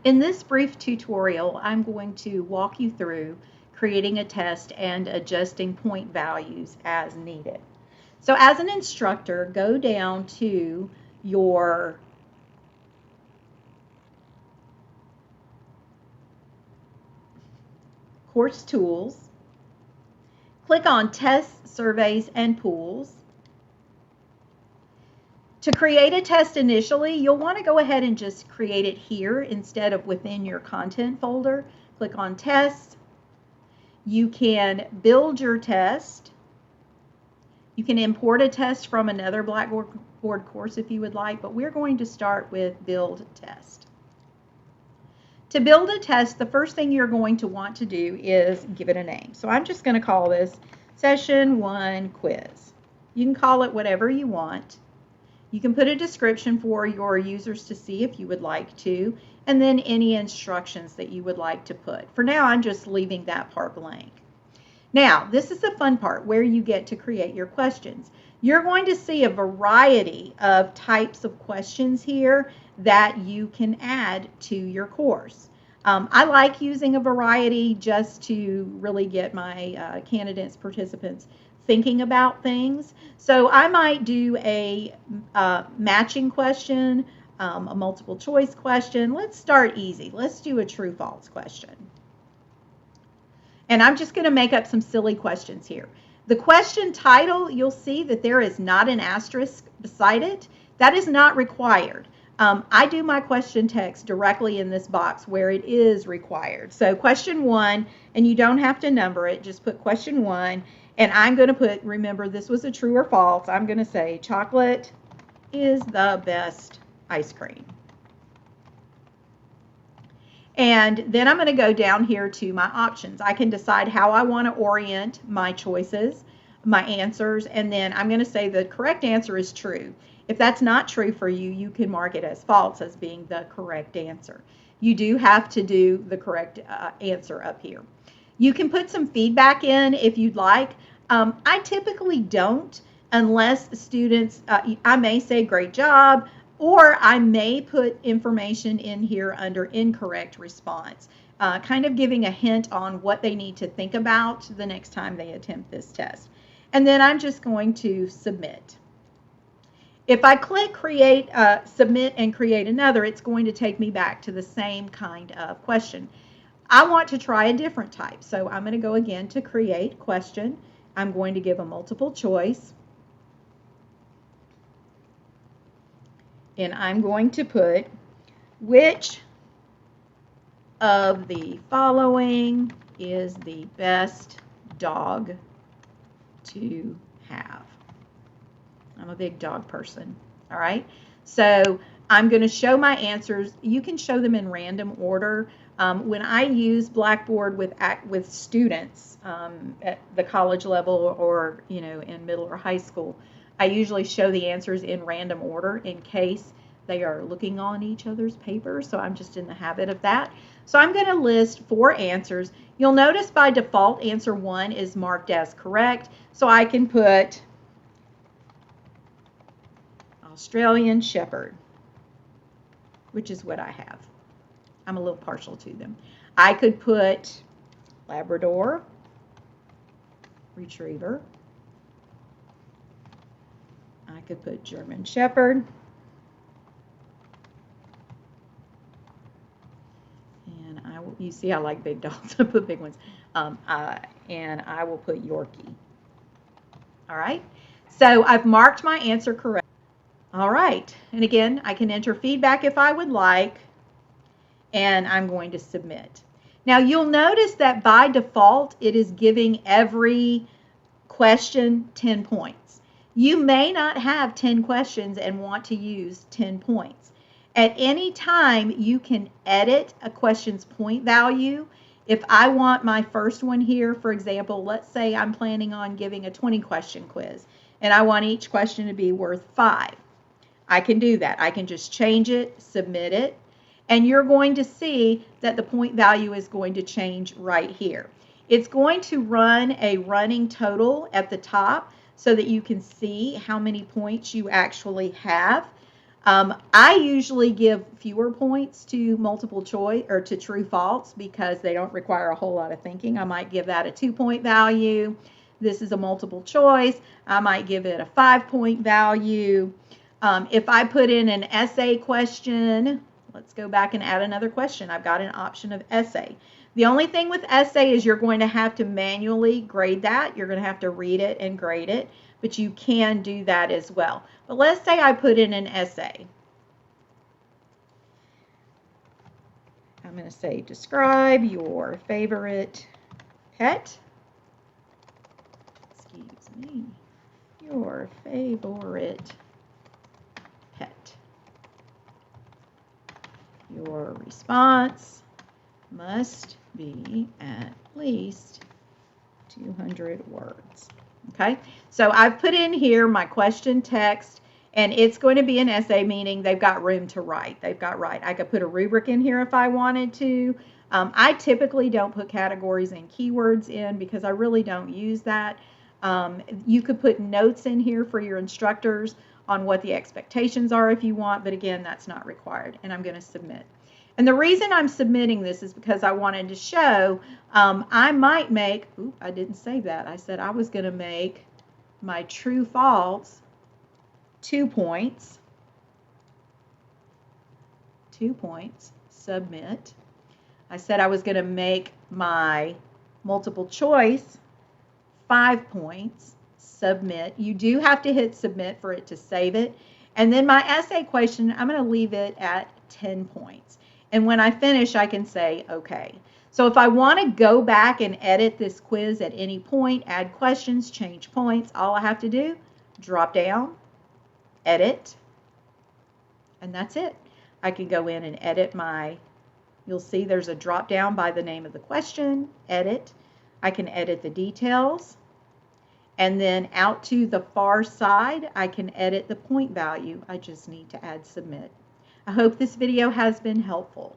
In this brief tutorial, I'm going to walk you through creating a test and adjusting point values as needed. So as an instructor, go down to your course tools, click on tests, surveys, and pools. To create a test initially, you'll want to go ahead and just create it here instead of within your content folder. Click on tests. You can build your test. You can import a test from another Blackboard course if you would like, but we're going to start with build test. To build a test, the first thing you're going to want to do is give it a name. So I'm just going to call this Session 1 Quiz. You can call it whatever you want. You can put a description for your users to see if you would like to, and then any instructions that you would like to put. For now, I'm just leaving that part blank. Now, this is the fun part where you get to create your questions. You're going to see a variety of types of questions here that you can add to your course. I like using a variety just to really get my candidates, participants thinking about things. So I might do a matching question, a multiple choice question. Let's start easy. Let's do a true-false question. And I'm just going to make up some silly questions here. The question title, you'll see that there is not an asterisk beside it. That is not required. I do my question text directly in this box where it is required. So question 1, and you don't have to number it, just put question 1. And I'm going to put, remember this was a true or false, I'm going to say chocolate is the best ice cream. And then I'm going to go down here to my options. I can decide how I want to orient my choices, my answers, and then I'm going to say the correct answer is true. If that's not true for you, you can mark it as false as being the correct answer. You do have to do the correct answer up here. You can put some feedback in if you'd like. I typically don't unless students, I may say great job, or I may put information in here under incorrect response, kind of giving a hint on what they need to think about the next time they attempt this test. And then I'm just going to submit. If I click create, submit and create another, it's going to take me back to the same kind of question. I want to try a different type. So I'm going to go again to create question. I'm going to give a multiple choice. And I'm going to put, which of the following is the best dog to have? I'm a big dog person. All right. So I'm going to show my answers. You can show them in random order. When I use Blackboard with students at the college level or in middle or high school, I usually show the answers in random order in case they are looking on each other's papers. So I'm just in the habit of that. So I'm going to list 4 answers. You'll notice by default answer 1 is marked as correct. So I can put Australian Shepherd, which is what I have. I'm a little partial to them. I could put Labrador Retriever. I could put German Shepherd. And you see I like big dogs. I put big ones. And I will put Yorkie. All right. So I've marked my answer correct. All right. And again, I can enter feedback if I would like. And I'm going to submit. Now you'll notice that by default it is giving every question 10 points. You may not have 10 questions and want to use 10 points. At any time you can edit a question's point value. If I want my first one here, for example, let's say I'm planning on giving a 20 question quiz and I want each question to be worth 5. I can do that. I can just change it, submit it, and you're going to see that the point value is going to change right here. It's going to run a running total at the top so that you can see how many points you actually have. I usually give fewer points to multiple choice or to true false because they don't require a whole lot of thinking. I might give that a 2-point value. This is a multiple choice. I might give it a 5-point value. If I put in an essay question, let's go back and add another question. I've got an option of essay. The only thing with essay is you're going to have to manually grade that. You're going to have to read it and grade it, but you can do that as well. But let's say I put in an essay. I'm going to say, describe your favorite pet. Excuse me. Your favorite pet. Your response must be at least 200 words. Okay, so I've put in here my question text, and it's going to be an essay, meaning they've got room to write. They've got right. I could put a rubric in here if I wanted to. I typically don't put categories and keywords in because I really don't use that. You could put notes in here for your instructors on what the expectations are if you want, but again, that's not required, and I'm going to submit. And the reason I'm submitting this is because I wanted to show I might make, I didn't say that. I said I was going to make my true false 2 points. 2 points, submit. I said I was going to make my multiple choice 5 points, submit. You do have to hit submit for it to save it. And then my essay question, I'm going to leave it at 10 points. And when I finish, I can say, okay. So if I want to go back and edit this quiz at any point, add questions, change points, all I have to do, drop down, edit, and that's it. I can go in and edit you'll see there's a drop down by the name of the question, edit. I can edit the details. And then out to the far side, I can edit the point value. I just need to add submit. I hope this video has been helpful.